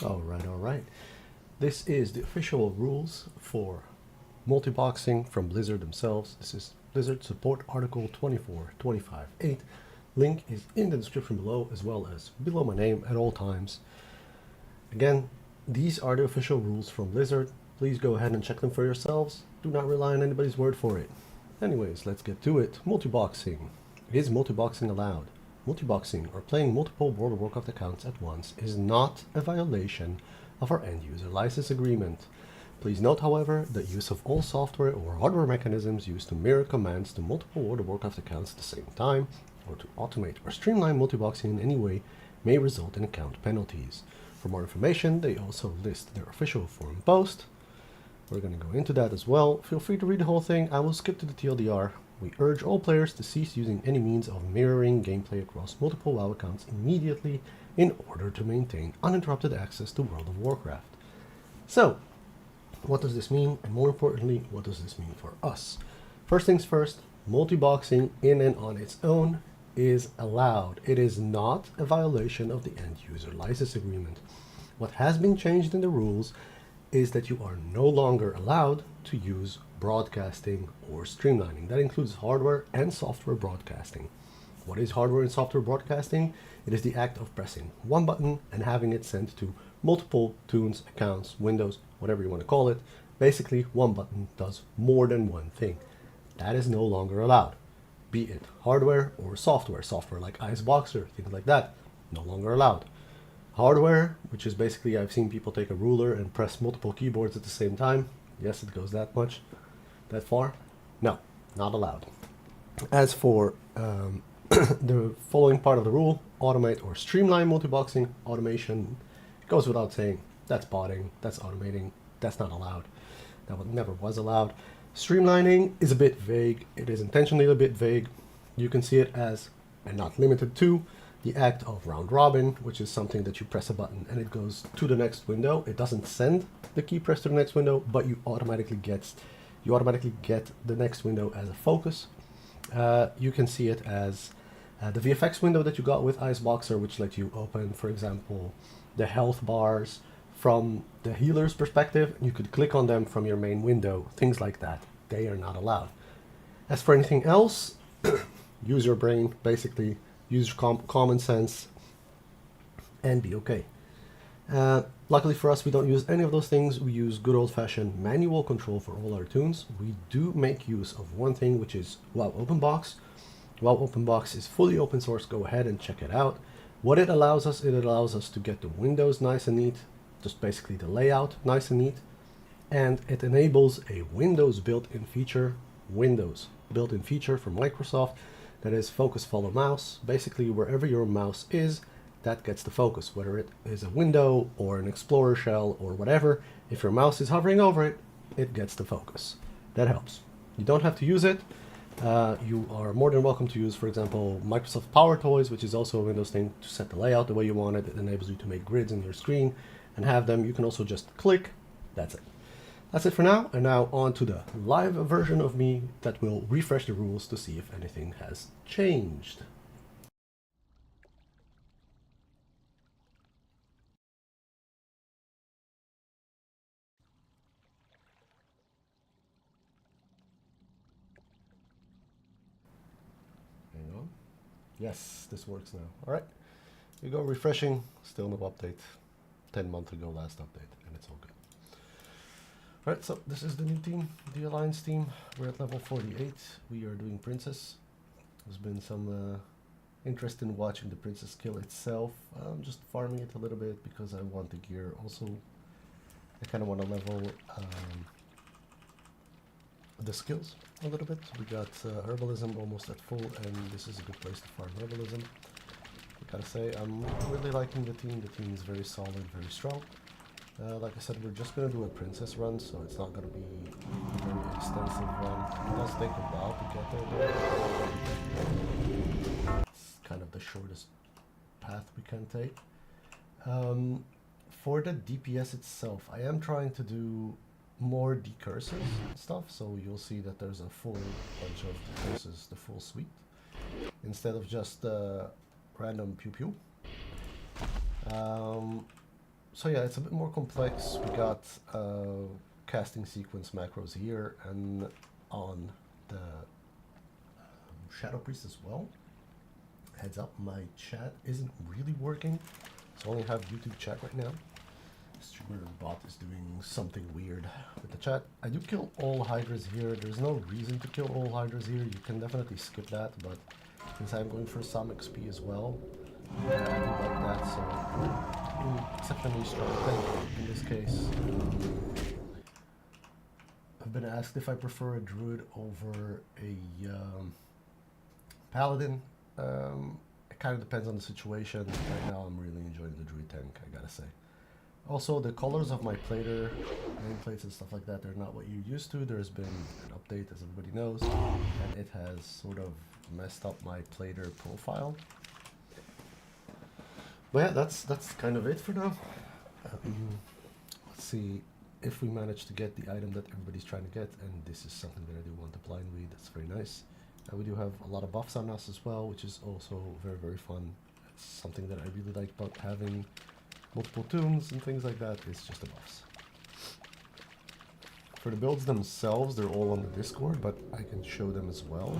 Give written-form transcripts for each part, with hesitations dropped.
Alright. This is the official rules for multiboxing from Blizzard themselves. This is Blizzard Support Article 24.25.8. Link is in the description below, as well as below my name at all times. Again, these are the official rules from Blizzard. Please go ahead and check them for yourselves. Do not rely on anybody's word for it. Anyways, let's get to it. Multiboxing. Is multiboxing allowed? Multiboxing, or playing multiple World of Warcraft accounts at once, is not a violation of our end-user license agreement. Please note, however, that use of all software or hardware mechanisms used to mirror commands to multiple World of Warcraft accounts at the same time, or to automate or streamline multiboxing in any way, may result in account penalties. For more information, they also list their official forum post. We're going to go into that as well. Feel free to read the whole thing. I will skip to the TLDR. We urge all players to cease using any means of mirroring gameplay across multiple WoW accounts immediately in order to maintain uninterrupted access to World of Warcraft. So, what does this mean? And more importantly, what does this mean for us? First things first, multiboxing in and on its own is allowed. It is not a violation of the end-user license agreement. What has been changed in the rules is that you are no longer allowed to use broadcasting or streamlining. That includes hardware and software broadcasting. What is hardware and software broadcasting? It is the act of pressing one button and having it sent to multiple toons, accounts, windows, whatever you want to call it. Basically, one button does more than one thing. That is no longer allowed. Be it hardware or software. Software like Iceboxer, things like that, no longer allowed. Hardware, which is basically, I've seen people take a ruler and press multiple keyboards at the same time. Yes, it goes that far. No, not allowed. As for the following part of the rule, automate or streamline multiboxing, automation goes without saying. That's botting, that's automating, that's not allowed. That never was allowed. Streamlining is a bit vague. It is intentionally a bit vague. You can see it as, and not limited to, the act of round robin, which is something that you press a button and it goes to the next window. It doesn't send the key press to the next window, but you automatically get the next window as a focus. You can see it as the VFX window that you got with Iceboxer, which let you open, for example, the health bars from the healer's perspective. You could click on them from your main window, things like that. They are not allowed. As for anything else, use your brain, basically. Use common sense and be okay. Luckily for us, we don't use any of those things. We use good old-fashioned manual control for all our tunes. We do make use of one thing, which is WoW OpenBox. WoW OpenBox is fully open source. Go ahead and check it out. What it allows us to get the windows nice and neat, just basically the layout nice and neat, and it enables a Windows built-in feature from Microsoft. That is focus follow mouse. Basically, wherever your mouse is, that gets the focus, whether it is a window or an Explorer shell or whatever. If your mouse is hovering over it, it gets the focus. That helps. You don't have to use it. You are more than welcome to use, for example, Microsoft Power Toys, which is also a Windows thing, to set the layout the way you want it. It enables you to make grids in your screen and have them. You can also just click. That's it. That's it for now, and now on to the live version of me that will refresh the rules to see if anything has changed. Hang on. Yes, this works now. All right, you go refreshing, still no update. 10 months ago, last update, and it's all good. Alright, so this is the new team, the Alliance team. We're at level 48. We are doing Princess. There's been some interest in watching the Princess skill itself. I'm just farming it a little bit because I want the gear. Also, I kind of want to level the skills a little bit. We got Herbalism almost at full, and this is a good place to farm Herbalism. I gotta say, I'm really liking the team. The team is very solid, very strong. Like I said, we're just going to do a Princess run, so it's not going to be a very extensive run. It does take a while to get there. It's kind of the shortest path we can take. For the DPS itself, I am trying to do more decurses and stuff, so you'll see that there's a full bunch of decurses, the full suite, instead of just random pew pew. So yeah, it's a bit more complex. We got casting sequence macros here and on the Shadow Priest as well. Heads up, my chat isn't really working, so I only have YouTube chat right now. Streamer bot is doing something weird with the chat. I do kill all Hydras here. There's no reason to kill all Hydras here. You can definitely skip that, but since I'm going for some XP as well, I do like that. So exceptionally strong tank in this case. I've been asked if I prefer a druid over a paladin. It kind of depends on the situation. Right now I'm really enjoying the druid tank, I gotta say. Also, the colors of my plater, nameplates and stuff like that, they're not what you're used to. There's been an update, as everybody knows, and it has sort of messed up my plater profile. But yeah, that's kind of it for now. Let's see if we manage to get the item that everybody's trying to get, and this is something that I do want to blind read. That's very nice. We do have a lot of buffs on us as well, which is also very, very fun. It's something that I really like about having multiple tombs and things like that. It's just the buffs. For the builds themselves, they're all on the Discord, but I can show them as well.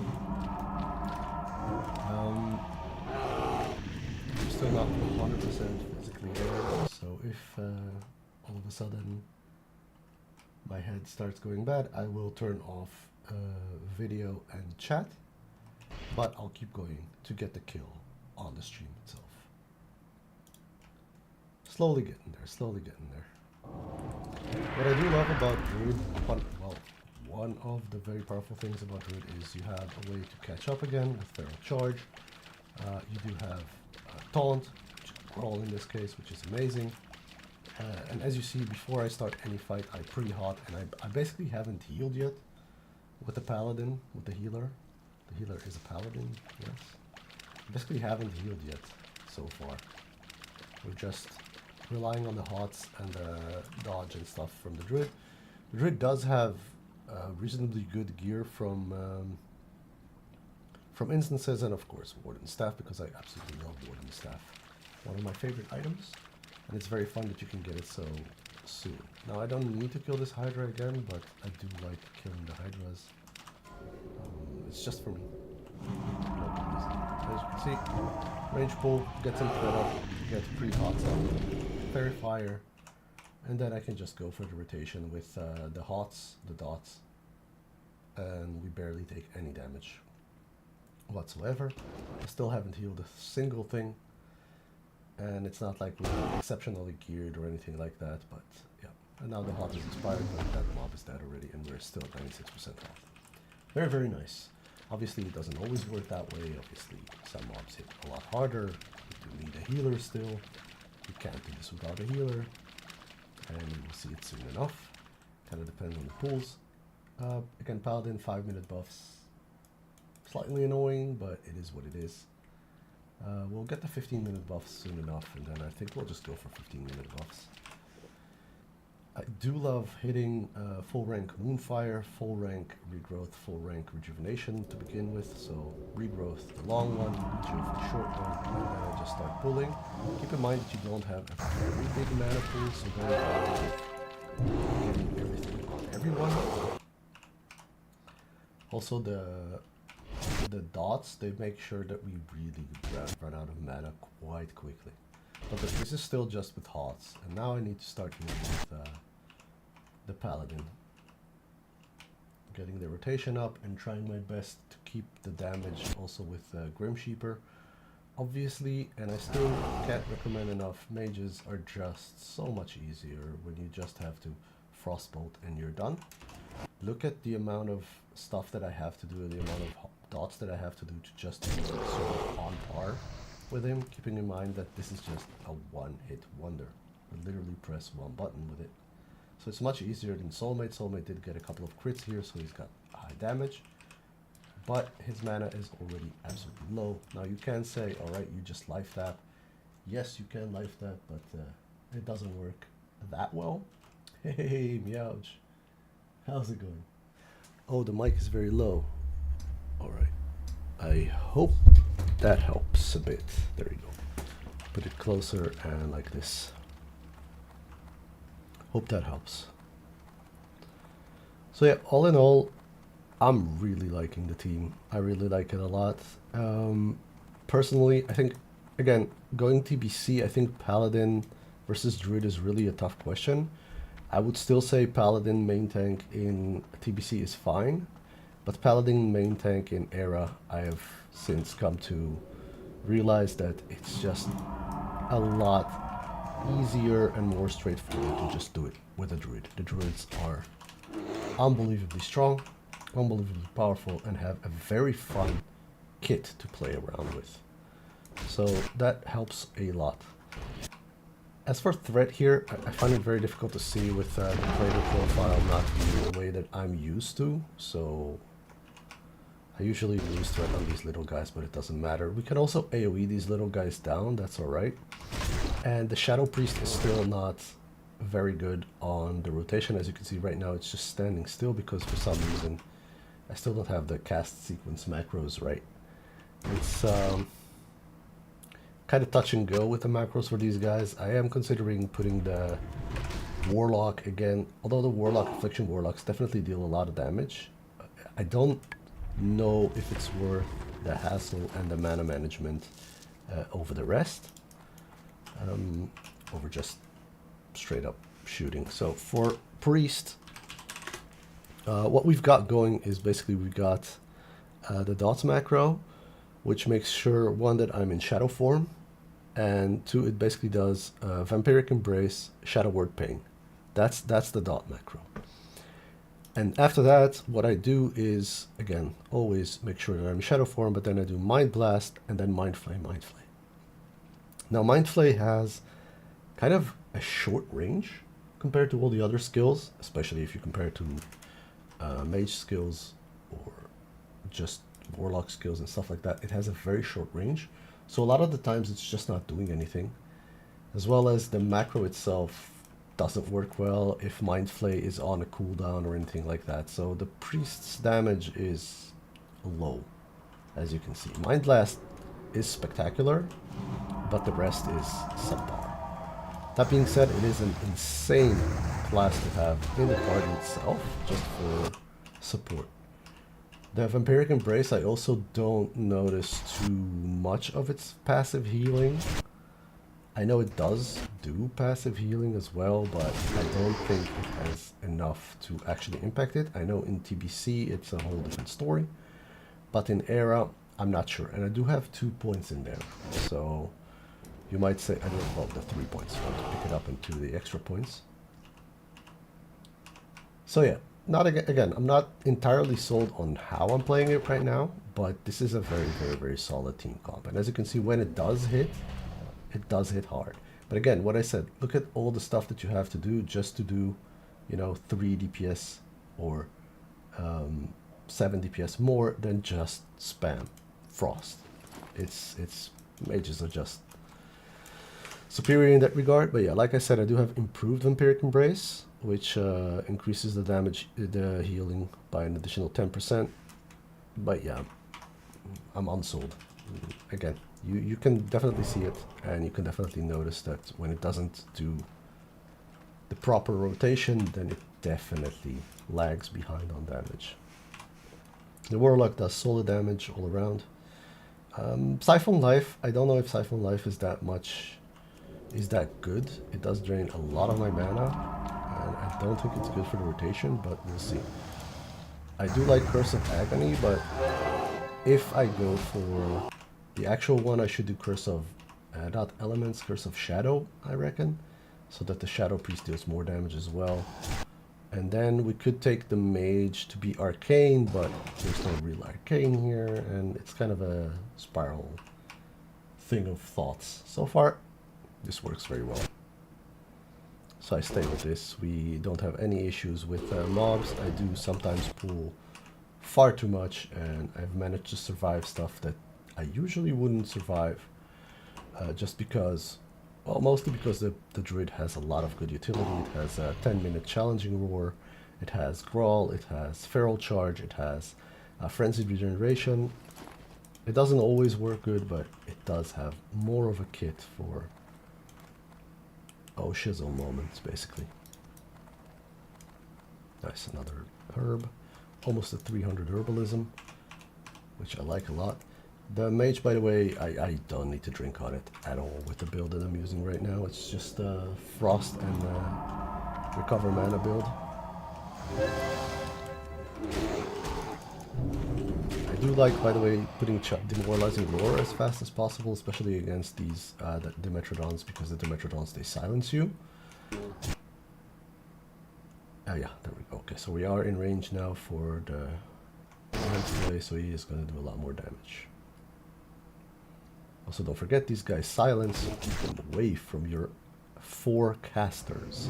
I'm still not 100% physically there, so if all of a sudden my head starts going bad, I will turn off video and chat, but I'll keep going to get the kill on the stream itself. Slowly getting there, slowly getting there. What I do love about Druid, one of the very powerful things about Druid is you have a way to catch up again with Feral Charge. You do have Taunt, Crawl in this case, which is amazing. And as you see, before I start any fight, I pre-hot, and I basically haven't healed yet with the Paladin, with the healer. The healer is a Paladin, yes. I basically haven't healed yet so far. We're just relying on the hots and the dodge and stuff from the Druid. The Druid does have reasonably good gear from instances, and of course Warden Staff, because I absolutely love Warden Staff. One of my favorite items, and it's very fun that you can get it so soon. Now I don't need to kill this Hydra again, but I do like killing the Hydras. It's just for me. As you can see, range pull, gets him fed up, get pre-hots up, fairy fire, and then I can just go for the rotation with the hots, the dots, and we barely take any damage whatsoever. I still haven't healed a single thing, and it's not like we're exceptionally geared or anything like that, but yeah. And now the hot is inspired, but that mob is dead already, and we're still at 96% health. Very, very nice. Obviously, it doesn't always work that way. Obviously, some mobs hit a lot harder. You need a healer still. You can't do this without a healer, and we'll see it soon enough. Kind of depends on the pools. Again, Paladin 5-minute buffs. Slightly annoying, but it is what it is. We'll get the 15-minute buffs soon enough, and then I think we'll just go for 15-minute buffs. I do love hitting full rank Moonfire, full rank Regrowth, full rank Rejuvenation to begin with. So Regrowth, the long one, Rejuve, the short one, and then I just start pulling. Keep in mind that you don't have a very big mana pool, so don't getting everything on everyone. Also the dots, they make sure that we really run out of mana quite quickly. But this is still just with hots, and now I need to start moving with the Paladin. Getting the rotation up and trying my best to keep the damage also with Grimsheeper. Obviously, and I still can't recommend enough, mages are just so much easier when you just have to Frostbolt and you're done. Look at the amount of stuff that I have to do, the amount of dots that I have to do to just be sort of on par with him, keeping in mind that this is just a one-hit wonder. I literally press one button with it. So it's much easier than Soulmate. Soulmate did get a couple of crits here, so he's got high damage. But his mana is already absolutely low. Now you can say, alright, you just life tap. Yes, you can life tap, but it doesn't work that well. Hey, Meowj. How's it going? Oh, the mic is very low. Alright. I hope that helps a bit. There you go. Put it closer and like this. Hope that helps. So yeah, all in all, I'm really liking the team. I really like it a lot. Personally, I think, again, going TBC, I think Paladin versus Druid is really a tough question. I would still say Paladin main tank in TBC is fine, but Paladin main tank in Era, I have since come to realize that it's just a lot easier and more straightforward to just do it with a Druid. The Druids are unbelievably strong, unbelievably powerful, and have a very fun kit to play around with. So that helps a lot. As for threat here, I find it very difficult to see with the player profile not being the way that I'm used to. So I usually lose threat on these little guys, but it doesn't matter. We can also AoE these little guys down, that's alright. And the Shadow Priest is still not very good on the rotation. As you can see right now, it's just standing still because for some reason I still don't have the cast sequence macros right. It's kind of touch and go with the macros for these guys. I am considering putting the Warlock again, although the Warlock, Affliction Warlocks definitely deal a lot of damage. I don't know if it's worth the hassle and the mana management over the rest, over just straight up shooting. So for Priest, what we've got going is basically we've got the dots macro, which makes sure, one, that I'm in shadow form, and two, it basically does Vampiric Embrace, Shadow Word Pain. That's the dot macro. And after that, what I do is, again, always make sure that I'm in shadow form, but then I do Mind Blast and then Mind Flay, Mind Flay. Now, Mind Flay has kind of a short range compared to all the other skills, especially if you compare it to mage skills or just warlock skills and stuff like that. It has a very short range, so a lot of the times it's just not doing anything, as well as the macro itself doesn't work well if Mind Flay is on a cooldown or anything like that. So the priest's damage is low, as you can see. Mind Blast is spectacular, but the rest is subpar. That being said, it is an insane class to have in the party itself, just for support. The Vampiric Embrace, I also don't notice too much of its passive healing. I know it does do passive healing as well, but I don't think it has enough to actually impact it. I know in TBC it's a whole different story, but in Era, I'm not sure. And I do have 2 points in there, so you might say, I don't know about the 3 points, I want to pick it up into the extra points. So yeah, not again, I'm not entirely sold on how I'm playing it right now, but this is a very, very, very solid team comp. And as you can see, when it does hit hard. But again, what I said, look at all the stuff that you have to do just to do, you know, 3 DPS or 7 DPS more than just spam Frost. It's mages are just superior in that regard. But yeah, like I said, I do have improved Vampiric Embrace, which increases the damage, the healing by an additional 10%. But yeah, I'm unsold. Again, you can definitely see it, and you can definitely notice that when it doesn't do the proper rotation, then it definitely lags behind on damage. The Warlock does solid damage all around. Siphon Life, I don't know if Siphon Life is that good. It does drain a lot of my mana, and I don't think it's good for the rotation, but we'll see. I do like Curse of Agony, but if I go for the actual one, I should do Curse of, not Elements, Curse of Shadow, I reckon, so that the Shadow Priest deals more damage as well. And then we could take the Mage to be Arcane, but there's no real Arcane here, and it's kind of a spiral thing of thoughts. So far, this works very well. So I stay with this. We don't have any issues with mobs. I do sometimes pull far too much, and I've managed to survive stuff that I usually wouldn't survive, just because, well, mostly because the Druid has a lot of good utility. It has a 10-minute challenging roar, it has Grawl, it has Feral Charge, it has Frenzied Regeneration. It doesn't always work good, but it does have more of a kit for, oh, shizzle moments, basically. Nice, another herb. Almost a 300 herbalism, which I like a lot. The mage, by the way, I don't need to drink on it at all with the build that I'm using right now. It's just frost and recover mana build. I do like, by the way, putting demoralizing roar as fast as possible, especially against these the Dimetrodons, because the Dimetrodons, they silence you. Oh yeah, there we go. Okay, so we are in range now for the play, so he is going to do a lot more damage. Also, don't forget these guys silence, so keep them away from your 4 casters.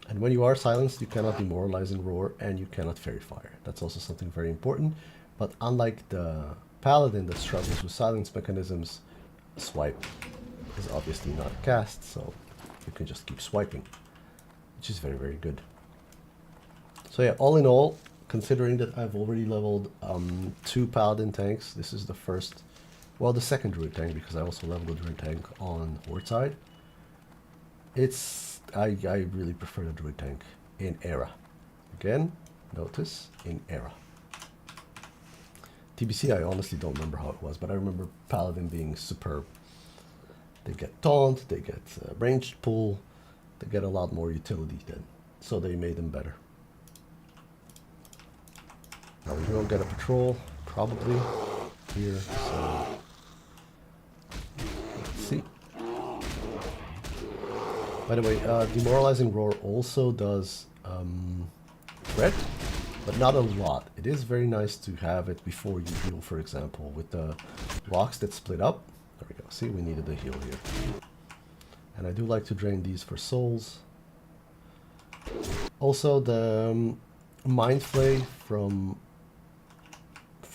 And when you are silenced, you cannot demoralizing roar and you cannot fairy fire. That's also something very important. But unlike the paladin that struggles with silence mechanisms, swipe is obviously not a cast, so you can just keep swiping, which is very, very good. So yeah, all in all, considering that I've already leveled 2 paladin tanks, this is the first, well, the second druid tank, because I also leveled a druid tank on horde side. I really prefer the druid tank in era. Again, notice, in era. TBC, I honestly don't remember how it was, but I remember paladin being superb. They get taunt, they get ranged pull, they get a lot more utility then, so they made them better. Now we will get a patrol, probably, here, so let's see. By the way, demoralizing roar also does threat, but not a lot. It is very nice to have it before you heal, for example, with the rocks that split up. There we go. See, we needed a heal here. And I do like to drain these for souls. Also, the Mind Flay from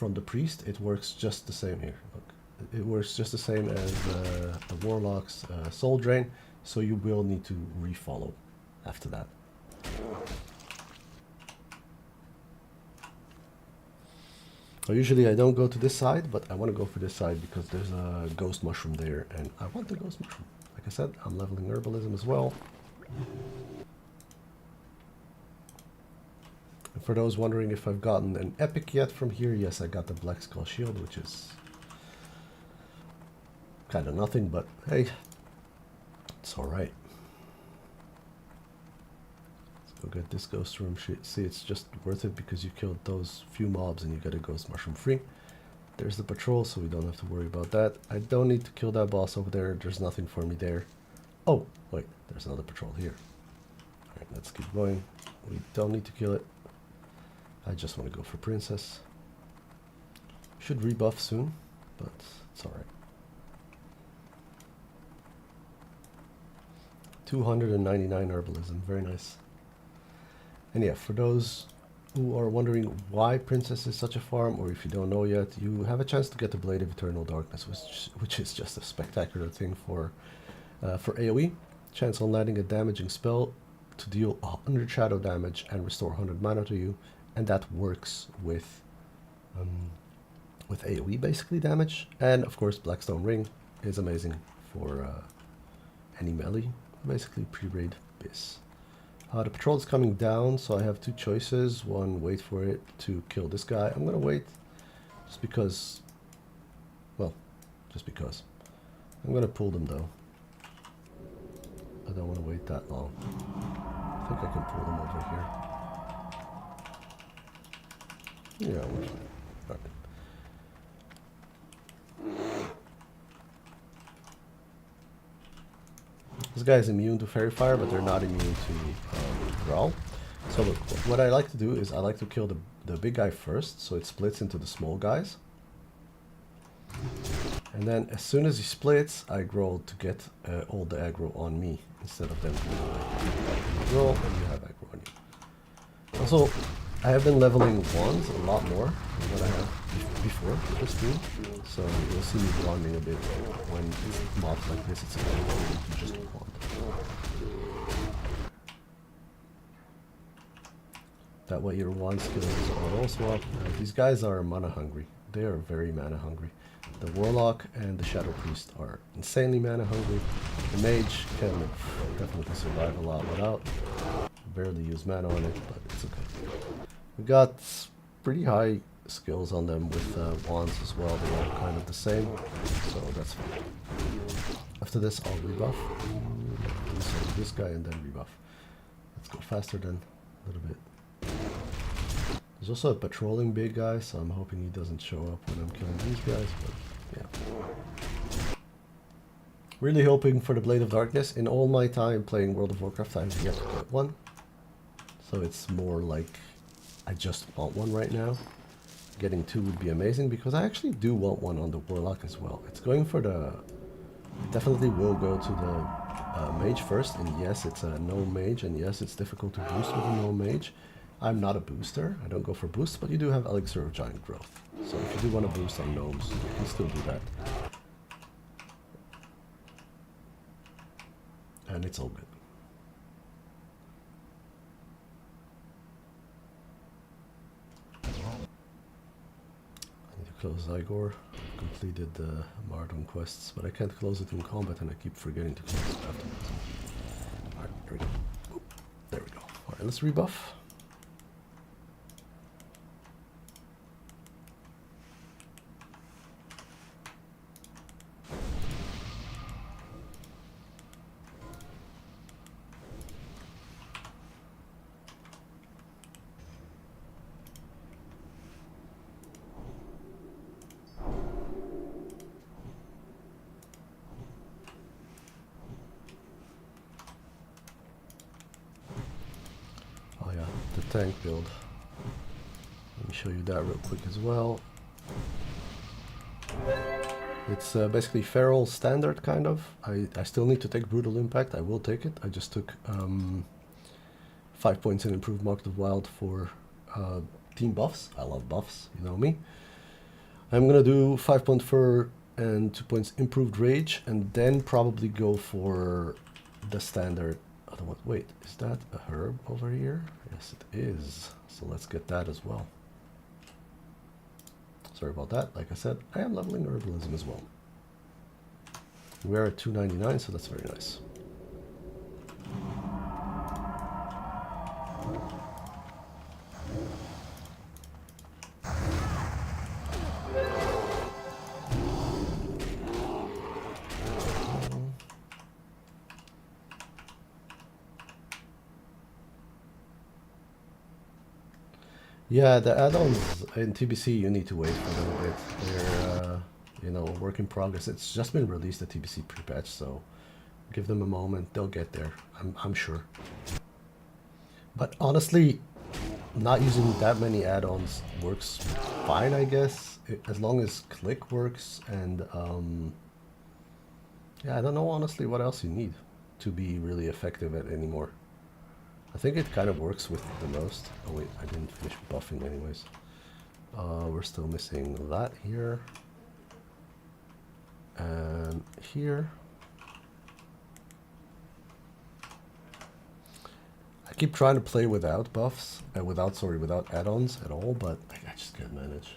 the priest, it works just the same here. Look, it works just the same as the warlock's soul drain, so you will need to refollow after that. Well, usually I don't go to this side, but I want to go for this side because there's a ghost mushroom there, and I want the ghost mushroom. Like I said, I'm leveling herbalism as well. And for those wondering if I've gotten an epic yet from here, yes, I got the Black Skull Shield, which is kind of nothing, but hey, it's alright. Let's go get this ghost room. See, it's just worth it because you killed those few mobs and you get a ghost mushroom free. There's the patrol, so we don't have to worry about that. I don't need to kill that boss over there. There's nothing for me there. Oh, wait, there's another patrol here. Alright, let's keep going. We don't need to kill it. I just want to go for Princess. Should rebuff soon, but it's alright. 299 herbalism, very nice. And yeah, for those who are wondering why Princess is such a farm, or if you don't know yet, you have a chance to get the Blade of Eternal Darkness, which is just a spectacular thing for AoE. Chance on landing a damaging spell to deal 100 shadow damage and restore 100 mana to you, and that works with AoE basically damage. And of course, Blackstone Ring is amazing for any melee, basically pre-raid bis. The patrol is coming down, so I have 2 choices. One, wait for it to kill this guy. I'm gonna wait just because, well, just because. I'm gonna pull them though. I don't want to wait that long. I think I can pull them over here. Yeah, we're fine. All right. This guy is immune to Fairy Fire, but they're not immune to Growl. So look, what I like to do is I like to kill the big guy first, so it splits into the small guys. And then as soon as he splits, I growl to get all the aggro on me, instead of them growl and you have aggro on you. Also, I have been leveling wands a lot more than what I have before with this team, so you'll see me blonding a bit when it's mobs like this. It's a just wand. That way your wand skill is auto swap. These guys are mana hungry. They are very mana hungry. The Warlock and the Shadow Priest are insanely mana hungry. The Mage can definitely survive a lot without. Barely use mana on it, but it's okay. We got pretty high skills on them with wands as well. They're all kind of the same, so that's fine. After this, I'll rebuff. So this guy and then rebuff. Let's go faster then, a little bit. There's also a patrolling big guy, so I'm hoping he doesn't show up when I'm killing these guys, but yeah. Really hoping for the Blade of Darkness. In all my time playing World of Warcraft, I've yet to get one. So it's more like I just want one right now. Getting two would be amazing, because I actually do want one on the Warlock as well. It's going for the... It definitely will go to the Mage first, and yes, it's a no Mage, and yes, it's difficult to boost with a no Mage. I'm not a booster, I don't go for boosts, but you do have Elixir of Giant Growth. So if you do want to boost on gnomes, you can still do that. And it's all good. I need to close Igor. I've completed the Mardon quests, but I can't close it in combat and I keep forgetting to close it afterwards. Alright, there we go. Oop, there we go. Alright, let's rebuff. Tank build. Let me show you that real quick as well. It's basically feral standard kind of. I still need to take brutal impact. I will take it. I just took 5 points in improved market of wild for team buffs. I love buffs, you know me. I'm gonna do 5 point fur and 2 points improved rage, and then probably go for the standard. Otherwise, wait, is that a herb over here? Yes, it is. So let's get that as well. Sorry about that. Like I said, I am leveling herbalism as well. We're at 299, so that's very nice. Yeah, the add-ons in TBC, you need to wait for a little bit. They're, you know, a work in progress. It's just been released at TBC pre-patch, so give them a moment. They'll get there, I'm sure. But honestly, not using that many add-ons works fine, I guess. As long as click works and, yeah, I don't know honestly what else you need to be really effective at anymore. I think it kind of works with the most. Oh wait, I didn't finish buffing anyways. We're still missing that here. And here. I keep trying to play without buffs, without add-ons at all, but I just can't manage.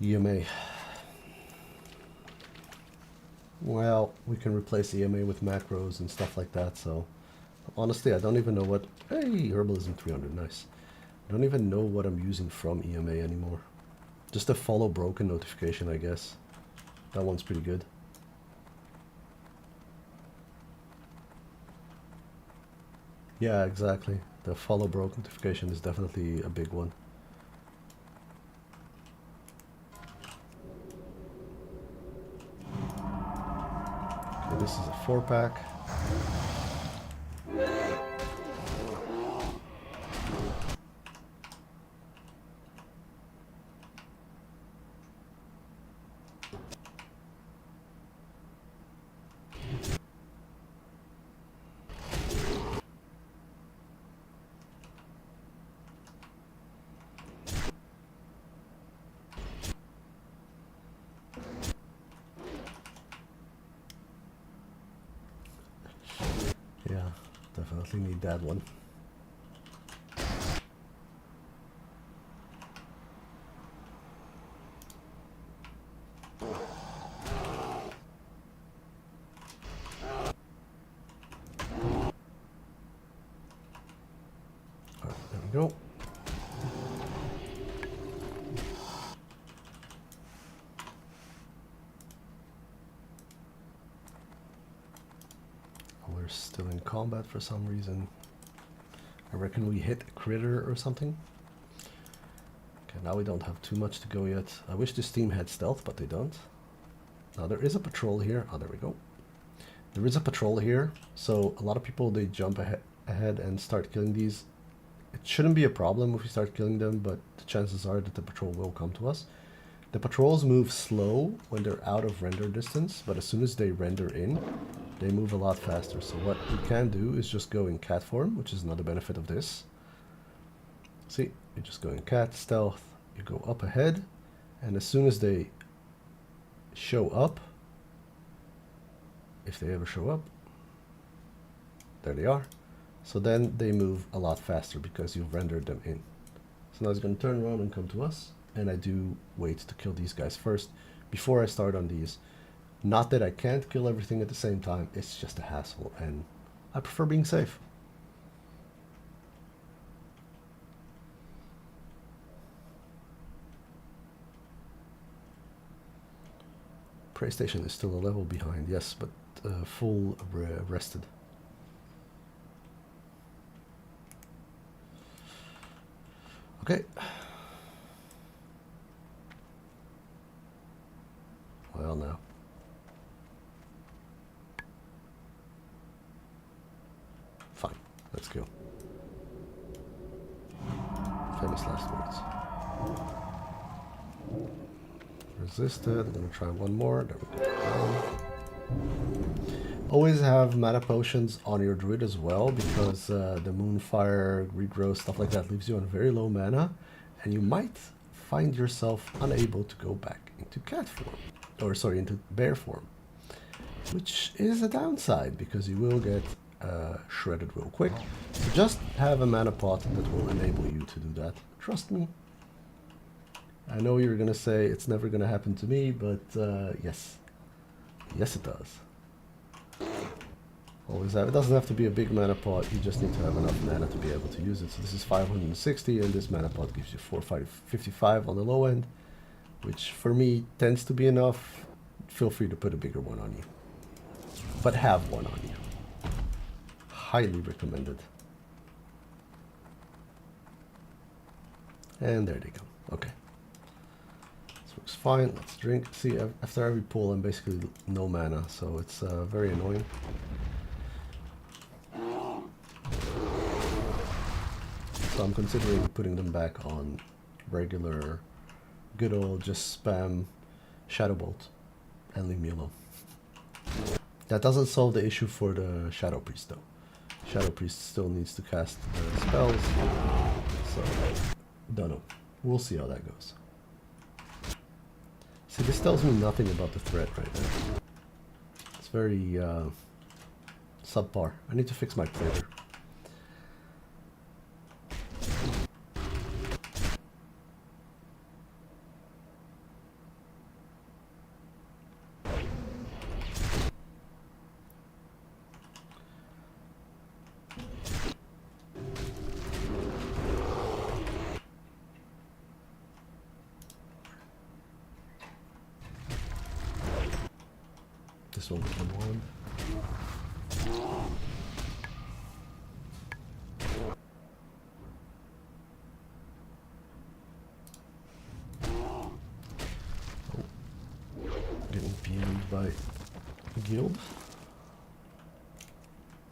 EMA. Well, we can replace EMA with macros and stuff like that, so... Honestly, I don't even know what... Hey, Herbalism 300, nice. I don't even know what I'm using from EMA anymore. Just a follow broken notification, I guess. That one's pretty good. Yeah, exactly. The follow broke notification is definitely a big one. Okay, this is a 4-pack. Yeah, definitely need that one. we go. We're still in combat for some reason. I reckon we hit a critter or something. Okay, now we don't have too much to go yet. I wish this team had stealth, but they don't. Now there is a patrol here. Oh, there we go. There is a patrol here, so a lot of people, they jump ahead and start killing these. It shouldn't be a problem if we start killing them, but the chances are that the patrol will come to us. The patrols move slow when they're out of render distance, but as soon as they render in, they move a lot faster. So what we can do is just go in cat form, which is another benefit of this. See, you just go in cat, stealth, you go up ahead, and as soon as they show up, if they ever show up, there they are. So then they move a lot faster because you've rendered them in. So now it's going to turn around and come to us, and I do wait to kill these guys first before I start on these. Not that I can't kill everything at the same time, it's just a hassle, and I prefer being safe. PlayStation is still a level behind, yes, but full rested. Okay. Well, now. Fine, let's go. Famous last words. Resisted. I'm gonna try one more. There we go. Always have mana potions on your druid as well, because the moonfire, regrowth, stuff like that leaves you on very low mana, and you might find yourself unable to go back into cat form, or sorry, into bear form, which is a downside because you will get shredded real quick. So just have a mana pot that will enable you to do that. Trust me. I know you're gonna say it's never gonna happen to me, but yes, it does. Always have. It doesn't have to be a big mana pot. You just need to have enough mana to be able to use it. So this is 560, and this mana pot gives you 455 on the low end, which for me tends to be enough. Feel free to put a bigger one on you, but have one on you. Highly recommended. And there they go. Okay. Looks fine. Let's drink. See, after every pull, I'm basically no mana, so it's very annoying. So I'm considering putting them back on regular, good old just spam Shadow Bolt and leave me alone. That doesn't solve the issue for the Shadow Priest though. Shadow Priest still needs to cast spells, so don't know. We'll see how that goes. See, this tells me nothing about the threat right now. It's very subpar. I need to fix my plater. This one became one. Oh. Getting PM'd by guild.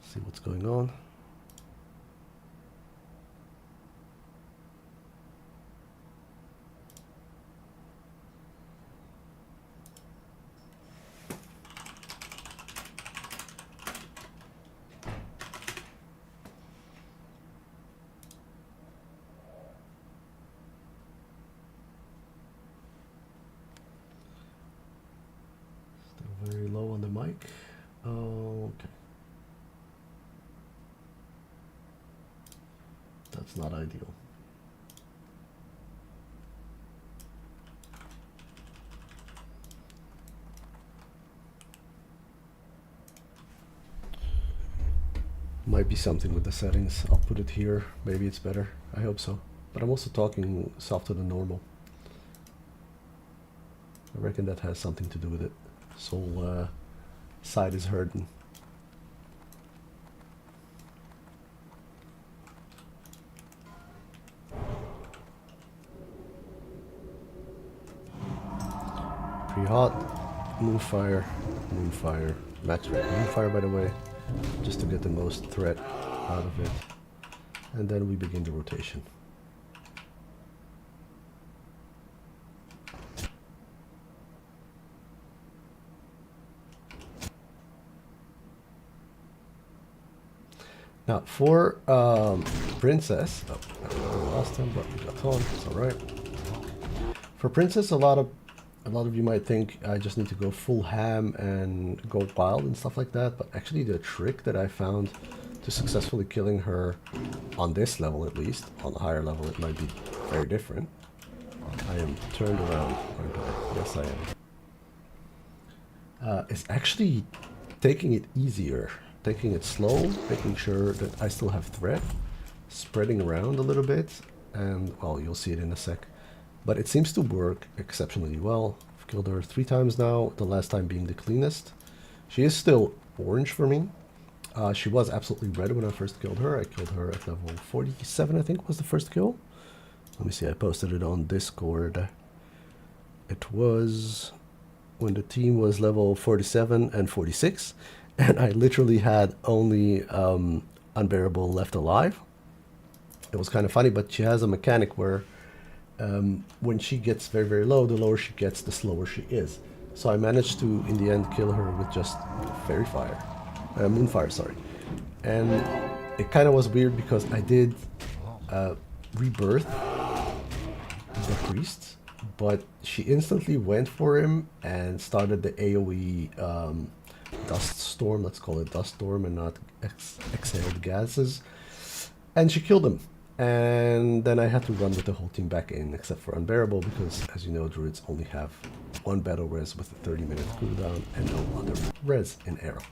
See what's going on. Very low on the mic. Okay. That's not ideal. Might be something with the settings. I'll put it here. Maybe it's better. I hope so. But I'm also talking softer than normal. I reckon that has something to do with it. Soul side is hurting. Pretty hot. Moonfire, Moonfire, max rate Moonfire by the way, just to get the most threat out of it. And then we begin the rotation. Now for Princess, oh, I don't know last time, but we got on, it's alright. For Princess, a lot of you might think I just need to go full ham and go wild and stuff like that, but actually the trick that I found to successfully killing her on this level at least, on a higher level it might be very different. I am turned around, aren't I? Yes I am. It's actually taking it easier, taking it slow, making sure that I still have threat, spreading around a little bit, and well, you'll see it in a sec. But it seems to work exceptionally well. I've killed her 3 times now, the last time being the cleanest. She is still orange for me. She was absolutely red when I first killed her. I killed her at level 47, I think was the first kill. Let me see, I posted it on Discord. It was when the team was level 47 and 46, and I literally had only Unbearable left alive. It was kind of funny, but she has a mechanic where when she gets very, very low, the lower she gets, the slower she is. So I managed to, in the end, kill her with just Fairy Fire. Moonfire, sorry. And it kind of was weird because I did rebirth the priest, but she instantly went for him and started the AoE dust storm, let's call it dust storm and not exhaled gases. And she killed him. And then I had to run with the whole team back in, except for Unbearable, because as you know, druids only have one battle res with a 30-minute cooldown and no other res in arrow.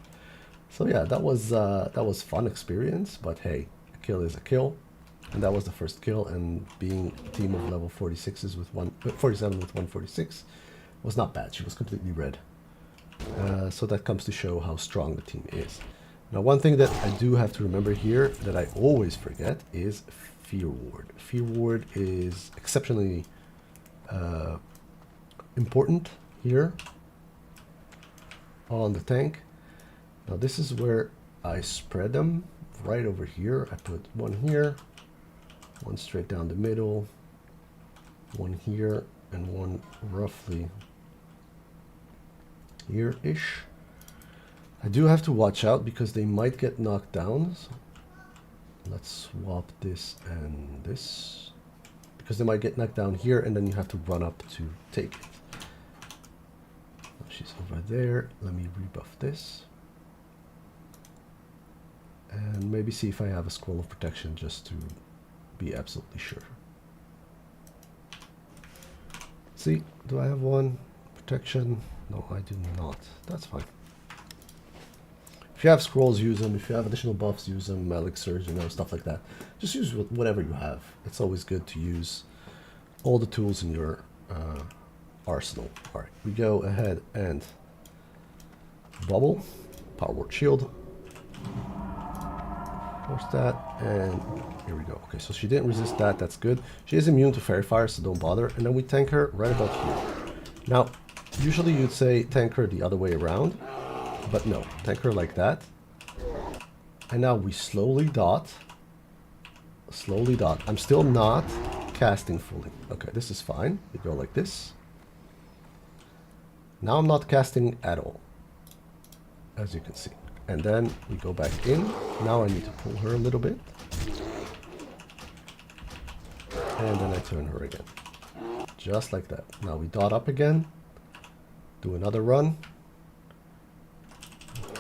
So yeah, that was fun experience, but hey, a kill is a kill, and that was the first kill. And being a team of level 46s with 47 with 146 was not bad. She was completely red, so that comes to show how strong the team is. Now, one thing that I do have to remember here that I always forget is Fear Ward. Fear Ward is exceptionally important here on the tank. Now this is where I spread them right over here. I put one here, one straight down the middle, one here, and one roughly here-ish. I do have to watch out because they might get knocked down. So let's swap this and this, because they might get knocked down here and then you have to run up to take it. Oh, she's over there. Let me rebuff this. And maybe see if I have a scroll of protection just to be absolutely sure. See, do I have one? Protection? No, I do not. That's fine. If you have scrolls, use them. If you have additional buffs, use them. Elixirs, you know, stuff like that. Just use whatever you have. It's always good to use all the tools in your arsenal. All right, we go ahead and bubble, power word shield. Force that, and here we go. Okay, so she didn't resist that. That's good. She is immune to Fairy Fire, so don't bother. And then we tank her right about here. Now, usually you'd say tank her the other way around. But no, tank her like that. And now we slowly dot. Slowly dot. I'm still not casting fully. Okay, this is fine. We go like this. Now I'm not casting at all, as you can see. And then we go back in. Now I need to pull her a little bit. And then I turn her again. Just like that. Now we dot up again. Do another run.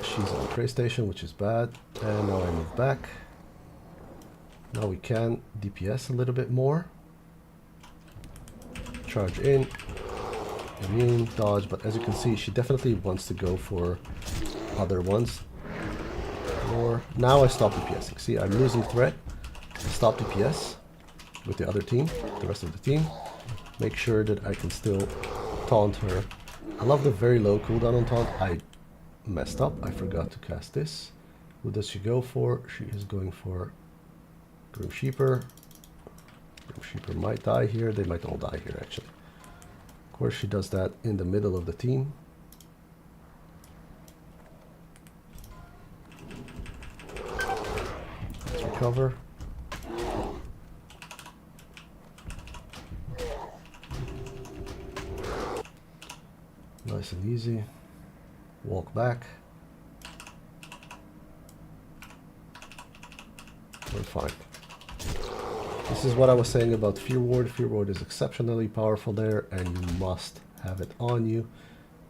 She's on Prey Station, which is bad. And now I move back. Now we can DPS a little bit more. Charge in. Immune, dodge, but as you can see, she definitely wants to go for other ones. 4. Now I stop DPSing. See, I'm losing threat. I stop DPS with the other team, the rest of the team. Make sure that I can still taunt her. I love the very low cooldown on taunt. I messed up. I forgot to cast this. Who does she go for? She is going for Grim Sheeper. Grim Sheeper might die here. They might all die here, actually. Of course, she does that in the middle of the team. Let's recover. Nice and easy. Walk back. We're fine. This is what I was saying about Fear Ward. Fear Ward is exceptionally powerful there, and you must have it on you.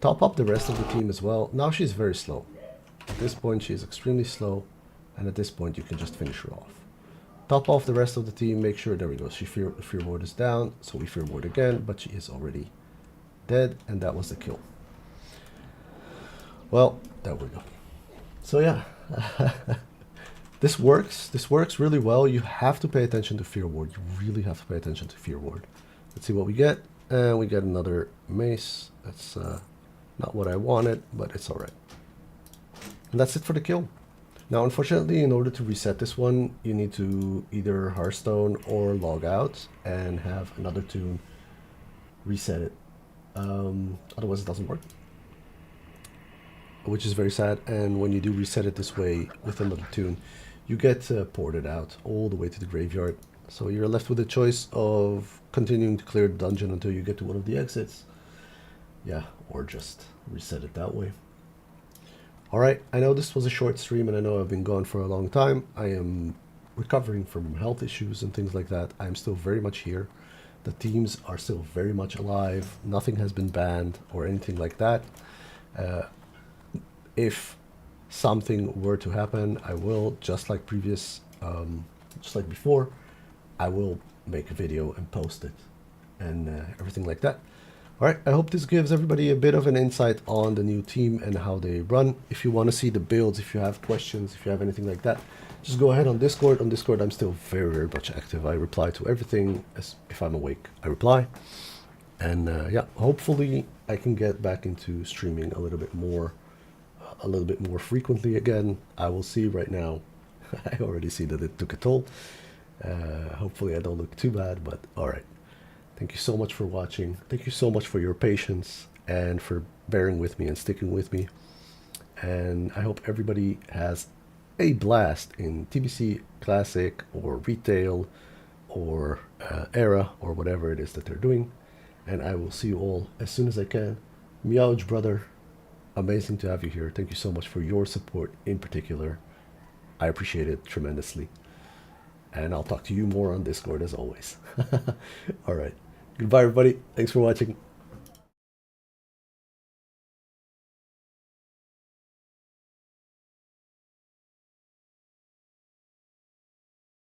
Top up the rest of the team as well. Now she's very slow. At this point she is extremely slow, and at this point you can just finish her off. Top off the rest of the team, make sure, there we go, Fear Ward is down, so we Fear Ward again, but she is already dead, and that was the kill. Well, there we go. So yeah, this works really well. You have to pay attention to Fear Ward. You really have to pay attention to Fear Ward. Let's see what we get. And we get another mace. That's not what I wanted, but it's all right. And that's it for the kill. Now, unfortunately, in order to reset this one, you need to either Hearthstone or log out and have another tune reset it. Otherwise, it doesn't work, which is very sad. And when you do reset it this way with another tune, you get ported out all the way to the graveyard. So you're left with the choice of continuing to clear the dungeon until you get to one of the exits. Yeah, or just reset it that way. Alright, I know this was a short stream and I know I've been gone for a long time. I am recovering from health issues and things like that. I'm still very much here. The teams are still very much alive. Nothing has been banned or anything like that. If something were to happen, I will, just like before, I will make a video and post it and everything like that. All right, I hope this gives everybody a bit of an insight on the new team and how they run. If you want to see the builds, if you have questions, if you have anything like that, just go ahead on Discord. On Discord, I'm still very, very much active. I reply to everything. If I'm awake, I reply. And yeah, hopefully I can get back into streaming a little bit more frequently again. I will see right now. I already see that it took a toll. Hopefully I don't look too bad, but all right. Thank you so much for watching. Thank you so much for your patience and for bearing with me and sticking with me. And I hope everybody has a blast in TBC Classic or Retail or Era or whatever it is that they're doing. And I will see you all as soon as I can. Meowj brother, amazing to have you here. Thank you so much for your support in particular. I appreciate it tremendously. And I'll talk to you more on Discord as always. All right. Goodbye, everybody. Thanks for watching.